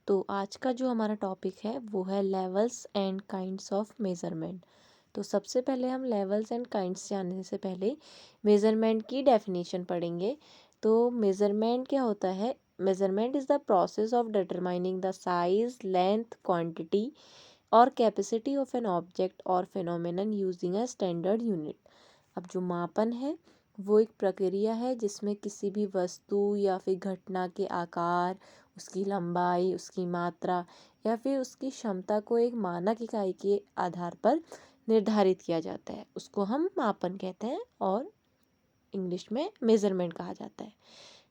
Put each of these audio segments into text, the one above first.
तो आज का जो हमारा टॉपिक है वो है levels and kinds of measurement. तो सबसे पहले हम लेवल्स एंड काइंड्स जानने से पहले मेज़रमेंट की डेफिनेशन पढ़ेंगे। तो मेज़रमेंट क्या होता है? Measurement is the process of determining the size, length, quantity और कैपेसिटी ऑफ एन ऑब्जेक्ट और phenomenon using a standard unit. अब जो मापन है वो एक प्रक्रिया है जिसमें किसी भी वस्तु या फिर घटना के आकार, उसकी लंबाई, उसकी मात्रा या फिर उसकी क्षमता को एक मानक इकाई के आधार पर निर्धारित किया जाता है। उसको हम मापन कहते हैं और इंग्लिश में मेजरमेंट कहा जाता है।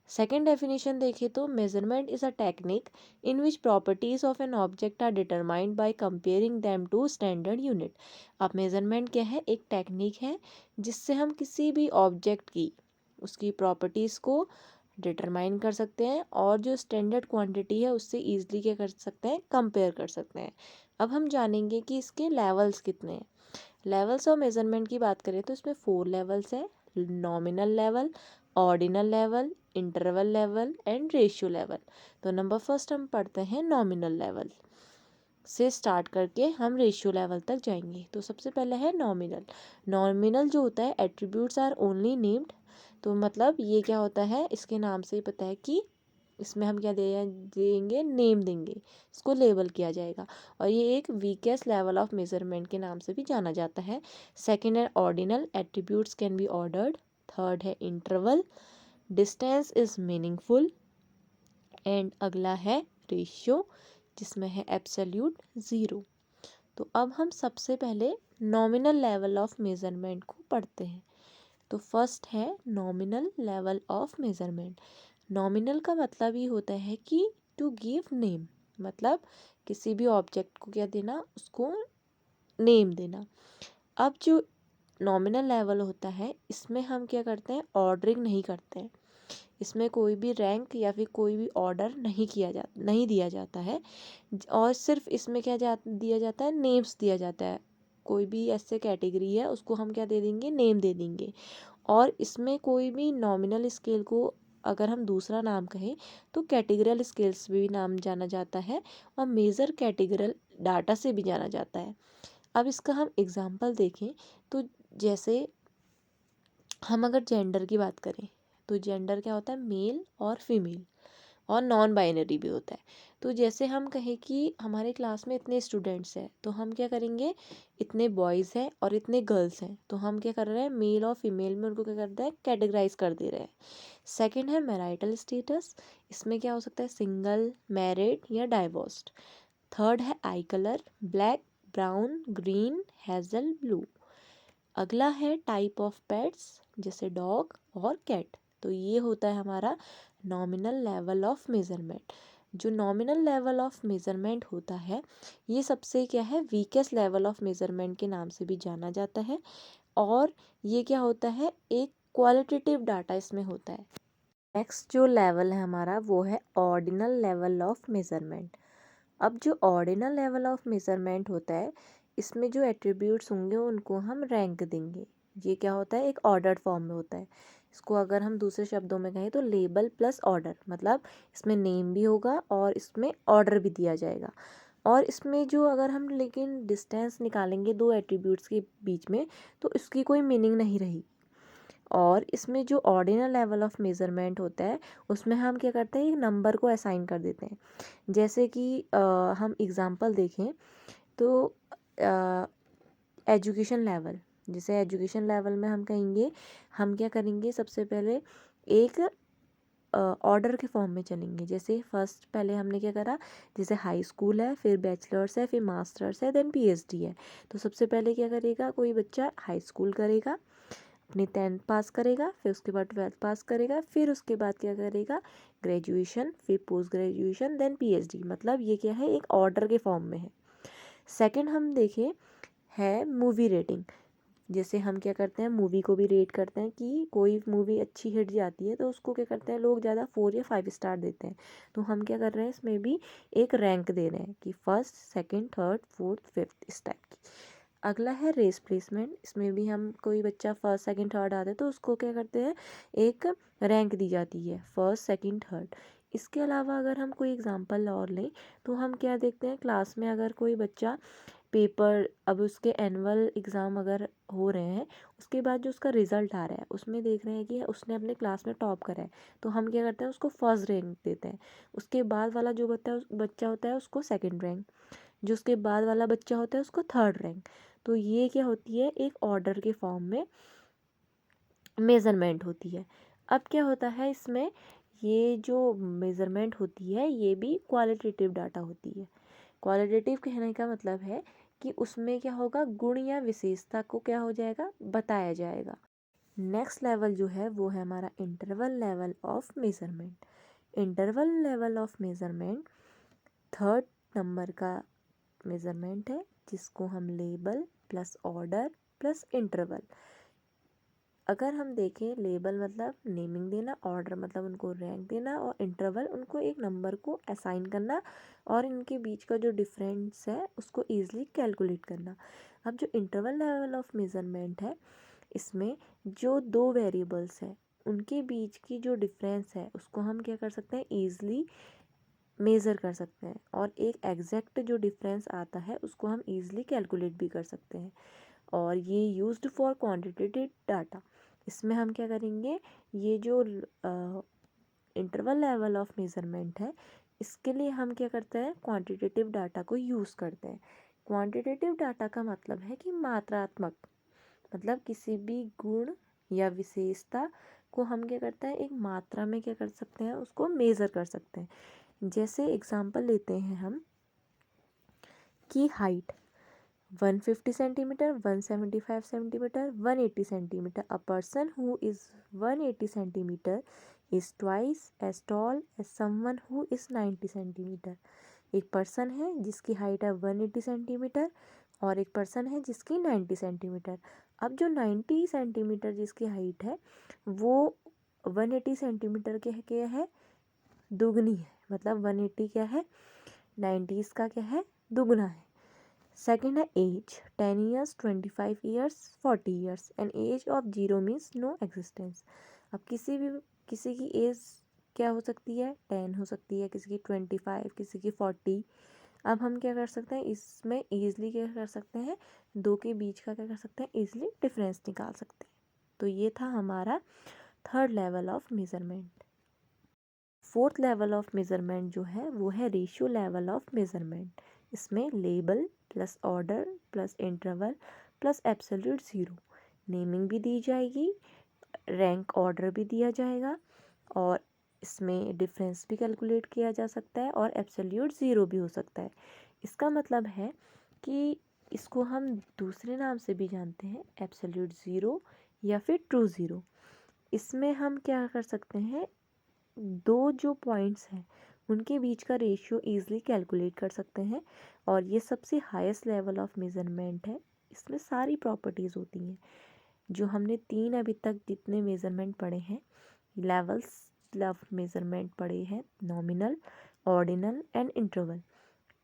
सेकेंड डेफिनेशन देखें तो measurement is a technique in which properties of an object are determined by comparing them to standard unit. अब मेजरमेंट क्या है? एक टेक्निक है जिससे हम किसी भी ऑब्जेक्ट की उसकी प्रॉपर्टीज़ को डिटरमाइन कर सकते हैं और जो स्टैंडर्ड क्वांटिटी है उससे ईजिली क्या कर सकते हैं? कंपेयर कर सकते हैं। अब हम जानेंगे कि इसके लेवल्स कितने हैं। लेवल्स ऑफ मेजरमेंट की बात करें तो इसमें 4 लेवल्स है। Nominal level, ordinal level, interval level and ratio level. तो नंबर फर्स्ट हम पढ़ते हैं नॉमिनल लेवल से स्टार्ट करके हम रेशियो लेवल तक जाएंगे। तो सबसे पहले है नॉमिनल। नॉमिनल जो होता है, एट्रीब्यूट्स आर ओनली नेम्ड। तो मतलब ये क्या होता है? इसके नाम से ही पता है कि इसमें हम क्या देंगे? नेम देंगे, इसको लेबल किया जाएगा। और ये एक वीकेस्ट लेवल ऑफ मेजरमेंट के नाम से भी जाना जाता है। सेकेंड है ordinal, attributes can be ordered. Third है interval, distance is meaningful. And अगला है रेशियो जिसमें है एब्सोल्यूट ज़ीरो। तो अब हम सबसे पहले नॉमिनल लेवल ऑफ मेजरमेंट को पढ़ते हैं। तो फर्स्ट है nominal level of measurement. Nominal का मतलब ये होता है कि टू गिव नेम, मतलब किसी भी ऑब्जेक्ट को क्या देना? उसको नेम देना। अब जो नॉमिनल लेवल होता है इसमें हम क्या करते हैं? ऑर्डरिंग नहीं करते हैं। इसमें कोई भी रैंक या फिर कोई भी ऑर्डर नहीं दिया जाता है। और सिर्फ इसमें दिया जाता है? नेम्स दिया जाता है। कोई भी ऐसे कैटेगरी है उसको हम क्या दे देंगे? नेम दे देंगे। और इसमें कोई भी नॉमिनल स्केल को अगर हम दूसरा नाम कहें तो कैटेगरल स्केल्स भी नाम जाना जाता है और मेजर कैटेगरल डाटा से भी जाना जाता है। अब इसका हम एग्जांपल देखें तो जैसे हम अगर जेंडर की बात करें तो जेंडर क्या होता है? मेल और फीमेल, और नॉन बाइनरी भी होता है। तो जैसे हम कहें कि हमारे क्लास में इतने स्टूडेंट्स हैं तो हम क्या करेंगे? इतने बॉयज़ हैं और इतने गर्ल्स हैं, तो हम क्या कर रहे हैं? मेल और फीमेल में उनको क्या करते हैं? कैटेगराइज कर दे रहे हैं। सेकंड है मैरिटल स्टेटस। इसमें क्या हो सकता है? सिंगल, मैरिड या डाइवोर्स्ड। थर्ड है आई colour, black, brown, green, hazel, blue. अगला है टाइप ऑफ पेट्स, जैसे डॉग और कैट। तो ये होता है हमारा नॉमिनल लेवल ऑफ मेजरमेंट। जो नॉमिनल लेवल ऑफ मेजरमेंट होता है ये सबसे क्या है? वीकेस्ट लेवल ऑफ मेजरमेंट के नाम से भी जाना जाता है। और ये क्या होता है? एक क्वालिटेटिव डाटा इसमें होता है। नेक्स्ट जो लेवल है हमारा वो है ऑर्डिनल लेवल ऑफ मेजरमेंट। अब जो ऑर्डिनल लेवल ऑफ मेजरमेंट होता है इसमें जो एट्रीब्यूट्स होंगे उनको हम रैंक देंगे। ये क्या होता है? एक ऑर्डर्ड फॉर्म में होता है। इसको अगर हम दूसरे शब्दों में कहें तो लेबल प्लस ऑर्डर, मतलब इसमें नेम भी होगा और इसमें ऑर्डर भी दिया जाएगा। और इसमें जो अगर हम लेकिन डिस्टेंस निकालेंगे दो एट्रीब्यूट्स के बीच में तो इसकी कोई मीनिंग नहीं रही। और इसमें जो ऑर्डिनल लेवल ऑफ मेजरमेंट होता है उसमें हम क्या करते हैं? एक नंबर को असाइन कर देते हैं। जैसे कि हम एग्ज़ाम्पल देखें तो एजुकेशन लेवल, जैसे एजुकेशन लेवल में हम कहेंगे, हम क्या करेंगे? सबसे पहले एक ऑर्डर के फॉर्म में चलेंगे। जैसे फर्स्ट पहले हमने क्या करा? जैसे हाई स्कूल है, फिर बैचलर्स है, फिर मास्टर्स है, देन पीएचडी है। तो सबसे पहले क्या करेगा? कोई बच्चा हाई स्कूल करेगा, अपनी 10th पास करेगा, फिर उसके बाद 12th पास करेगा, फिर उसके बाद क्या करेगा? ग्रेजुएशन, फिर पोस्ट ग्रेजुएशन, देन पीएचडी। मतलब ये क्या है? एक ऑर्डर के फॉर्म में है। सेकंड हम देखें है मूवी रेटिंग। जैसे हम क्या करते हैं? मूवी को भी रेट करते हैं कि कोई मूवी अच्छी हिट जाती है तो उसको क्या करते हैं? लोग ज़्यादा 4 या 5 स्टार देते हैं। तो हम क्या कर रहे हैं? इसमें भी एक रैंक दे रहे हैं कि first, second, third, fourth, fifth, इस टाइप की। अगला है रेस प्लेसमेंट। इसमें भी हम कोई बच्चा फर्स्ट, सेकंड, थर्ड आता है तो उसको क्या करते हैं? एक रैंक दी जाती है, फर्स्ट, सेकंड, थर्ड। इसके अलावा अगर हम कोई एग्जांपल और लें तो हम क्या देखते हैं, क्लास में अगर कोई बच्चा पेपर, अब उसके एनुअल एग्ज़ाम अगर हो रहे हैं, उसके बाद जो उसका रिज़ल्ट आ रहा है उसमें देख रहे हैं कि उसने अपने क्लास में टॉप करा है, तो हम क्या करते हैं, उसको फर्स्ट रैंक देते हैं। उसके बाद वाला जो बच्चा होता है उसको सेकंड रैंक, जो उसके बाद वाला बच्चा होता है उसको थर्ड रैंक। तो ये क्या होती है, एक ऑर्डर के फॉर्म में मेज़रमेंट होती है। अब क्या होता है इसमें, ये जो मेज़रमेंट होती है ये भी क्वालिटेटिव डाटा होती है। क्वालिटेटिव कहने का मतलब है कि उसमें क्या होगा, गुण या विशेषता को क्या हो जाएगा, बताया जाएगा। नेक्स्ट लेवल जो है वो है हमारा interval level of measurement. Interval level of measurement third number का मेज़रमेंट है, जिसको हम label plus order plus interval, अगर हम देखें, लेबल मतलब नेमिंग देना, ऑर्डर मतलब उनको रैंक देना, और इंटरवल उनको एक नंबर को असाइन करना और इनके बीच का जो डिफरेंस है उसको ईजिली कैलकुलेट करना। अब जो इंटरवल लेवल ऑफ मेज़रमेंट है, इसमें जो दो वेरिएबल्स हैं उनके बीच की जो डिफरेंस है उसको हम क्या कर सकते हैं, ईजिली मेज़र कर सकते हैं, और एक एग्जैक्ट जो डिफरेंस आता है उसको हम ईजिली कैलकुलेट भी कर सकते हैं। और ये यूज्ड फॉर क्वांटिटेटिव डाटा। इसमें हम क्या करेंगे, ये जो इंटरवल लेवल ऑफ मेज़रमेंट है, इसके लिए हम क्या करते हैं, क्वांटिटेटिव डाटा को यूज़ करते हैं। क्वांटिटेटिव डाटा का मतलब है कि मात्रात्मक, मतलब किसी भी गुण या विशेषता को हम क्या करते हैं, एक मात्रा में क्या कर सकते हैं, उसको मेज़र कर सकते हैं। जैसे एग्जांपल लेते हैं हम कि height 150 centimetre, 175 centimetre, 180 centimetre. A person who is 180 centimetre is twice as tall as someone who is 90 centimetre. एक पर्सन है जिसकी हाइट है 180 सेंटीमीटर और एक पर्सन है जिसकी 90 सेंटीमीटर। अब जो 90 सेंटीमीटर जिसकी हाइट है वो 180 सेंटीमीटर के क्या है, दुगनी है, मतलब 180 क्या है, 90 इसका क्या है, दुगना है। सेकेंड है age, 10 years, 25 years, 40 years. And age of zero means no existence. अब किसी की एज क्या हो सकती है, 10 हो सकती है, किसी की 25, किसी की 40। अब हम क्या कर सकते हैं, इसमें ईजिली क्या कर सकते हैं, दो के बीच का क्या कर सकते हैं, ईजिली डिफरेंस निकाल सकते हैं। तो ये था हमारा third level of measurement. Fourth level of measurement जो है वो है रेशियो लेवल ऑफ मेज़रमेंट। इसमें label plus order plus interval plus absolute zero, naming भी दी जाएगी, रैंक ऑर्डर भी दिया जाएगा, और इसमें डिफरेंस भी कैलकुलेट किया जा सकता है, और एब्सोल्यूट ज़ीरो भी हो सकता है। इसका मतलब है कि इसको हम दूसरे नाम से भी जानते हैं, एब्सोल्यूट ज़ीरो या फिर ट्रू ज़ीरो। इसमें हम क्या कर सकते हैं, दो जो पॉइंट्स हैं उनके बीच का रेशियो ईजिली कैलकुलेट कर सकते हैं, और ये सबसे हाईएस्ट लेवल ऑफ मेज़रमेंट है। इसमें सारी प्रॉपर्टीज़ होती हैं जो हमने तीन अभी तक जितने मेज़रमेंट पढ़े हैं, लेवल्स ऑफ मेज़रमेंट पढ़े हैं, नॉमिनल, ऑर्डिनल एंड इंटरवल।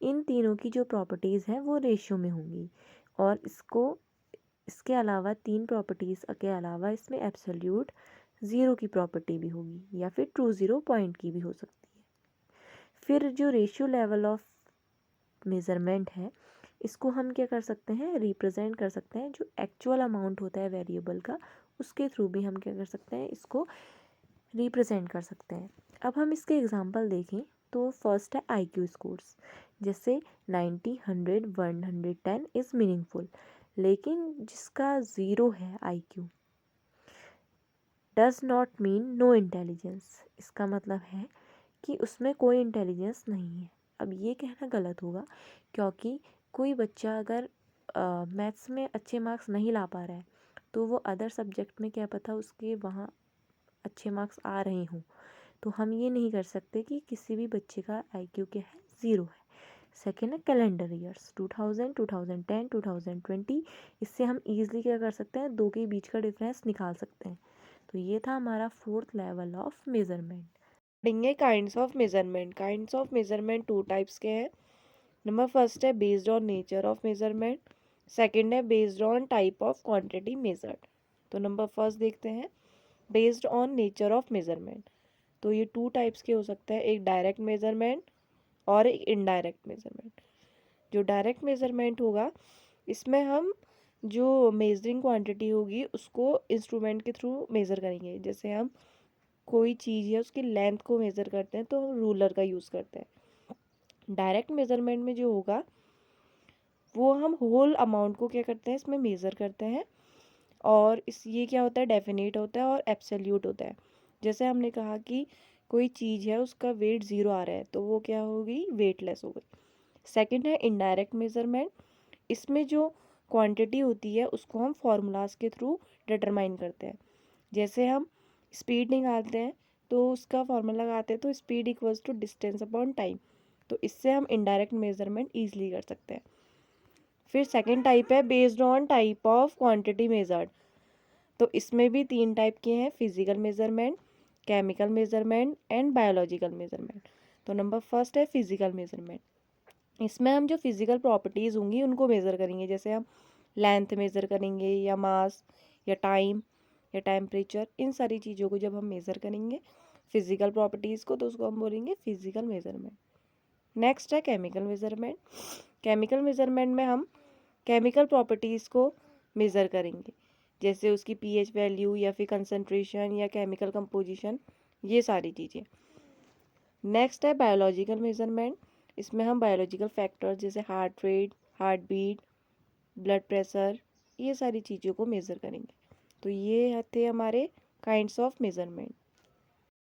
इन तीनों की जो प्रॉपर्टीज़ हैं वो रेशियो में होंगी, और इसके अलावा तीन प्रॉपर्टीज़ के अलावा इसमें एब्सोल्यूट ज़ीरो की प्रॉपर्टी भी होगी, या फिर ट्रू ज़ीरो पॉइंट की भी हो सकती है। फिर जो रेशियो लेवल ऑफ मेज़रमेंट है, इसको हम क्या कर सकते हैं, रिप्रेजेंट कर सकते हैं, जो एक्चुअल अमाउंट होता है वेरिएबल का उसके थ्रू भी हम क्या कर सकते हैं, इसको रिप्रेजेंट कर सकते हैं। अब हम इसके एग्जांपल देखें तो फर्स्ट है IQ स्कोर्स, जैसे 90, 100, 110 इज़ मीनिंगफुल, लेकिन जिसका ज़ीरो है IQ does not mean no intelligence. इसका मतलब है कि उसमें कोई इंटेलिजेंस नहीं है। अब ये कहना गलत होगा, क्योंकि कोई बच्चा अगर मैथ्स में अच्छे मार्क्स नहीं ला पा रहा है तो वो अदर सब्जेक्ट में क्या पता उसके वहाँ अच्छे मार्क्स आ रहे हों, तो हम ये नहीं कर सकते कि किसी भी बच्चे का IQ क्या है, ज़ीरो है। सेकेंड है कैलेंडर ईयर्स, 2000, 2010, 2020। इससे हम ईजिली क्या कर सकते हैं, दो के बीच का डिफरेंस निकाल सकते हैं। तो ये था हमारा फोर्थ लेवल ऑफ मेज़रमेंट। पढ़ेंगे kinds of measurement. Kinds of measurement two types के हैं। नंबर फर्स्ट है based on nature of measurement, second है based on type of quantity measured. तो नंबर फर्स्ट देखते हैं, based on nature of measurement. तो ये 2 टाइप्स के हो सकते हैं, एक डायरेक्ट मेज़रमेंट और एक इनडायरेक्ट मेज़रमेंट। जो डायरेक्ट मेज़रमेंट होगा इसमें हम जो मेजरिंग क्वांटिटी होगी उसको इंस्ट्रूमेंट के थ्रू मेज़र करेंगे। जैसे हम कोई चीज़ है उसकी लेंथ को मेज़र करते हैं तो हम रूलर का यूज़ करते हैं। डायरेक्ट मेज़रमेंट में जो होगा वो हम होल अमाउंट को क्या करते हैं इसमें मेज़र करते हैं, और इस ये क्या होता है, डेफिनेट होता है और एब्सोल्यूट होता है। जैसे हमने कहा कि कोई चीज़ है उसका वेट 0 आ रहा है तो वो क्या होगी, वेटलेस हो गई। सेकंड है इनडायरेक्ट मेज़रमेंट। इसमें जो क्वांटिटी होती है उसको हम फार्मूलाज के थ्रू डिटरमाइन करते हैं। जैसे हम स्पीड निकालते हैं तो उसका फार्मूला लगाते हैं, तो speed equals to distance upon time. तो इससे हम इनडायरेक्ट मेजरमेंट ईजिली कर सकते हैं। फिर सेकंड टाइप है based on type of quantity measured. तो इसमें भी 3 टाइप के हैं, physical measurement, chemical measurement and biological measurement. तो नंबर फर्स्ट है फिजिकल मेजरमेंट। इसमें हम जो फिजिकल प्रॉपर्टीज़ होंगी उनको मेज़र करेंगे। जैसे हम लेंथ मेज़र करेंगे या मास या टाइम या टेम्परेचर, इन सारी चीज़ों को जब हम मेज़र करेंगे फिजिकल प्रॉपर्टीज़ को तो उसको हम बोलेंगे फिजिकल मेजरमेंट। नेक्स्ट है केमिकल मेजरमेंट। केमिकल मेजरमेंट में हम केमिकल प्रॉपर्टीज़ को मेज़र करेंगे, जैसे उसकी पीएच वैल्यू या फिर कंसंट्रेशन या केमिकल कंपोजिशन, ये सारी चीज़ें। नेक्स्ट है बायोलॉजिकल मेजरमेंट। इसमें हम बायोलॉजिकल फैक्टर्स जैसे heart rate, heart beat, blood pressure, ये सारी चीज़ों को मेज़र करेंगे। तो ये थे हमारे काइंड्स ऑफ मेजरमेंट।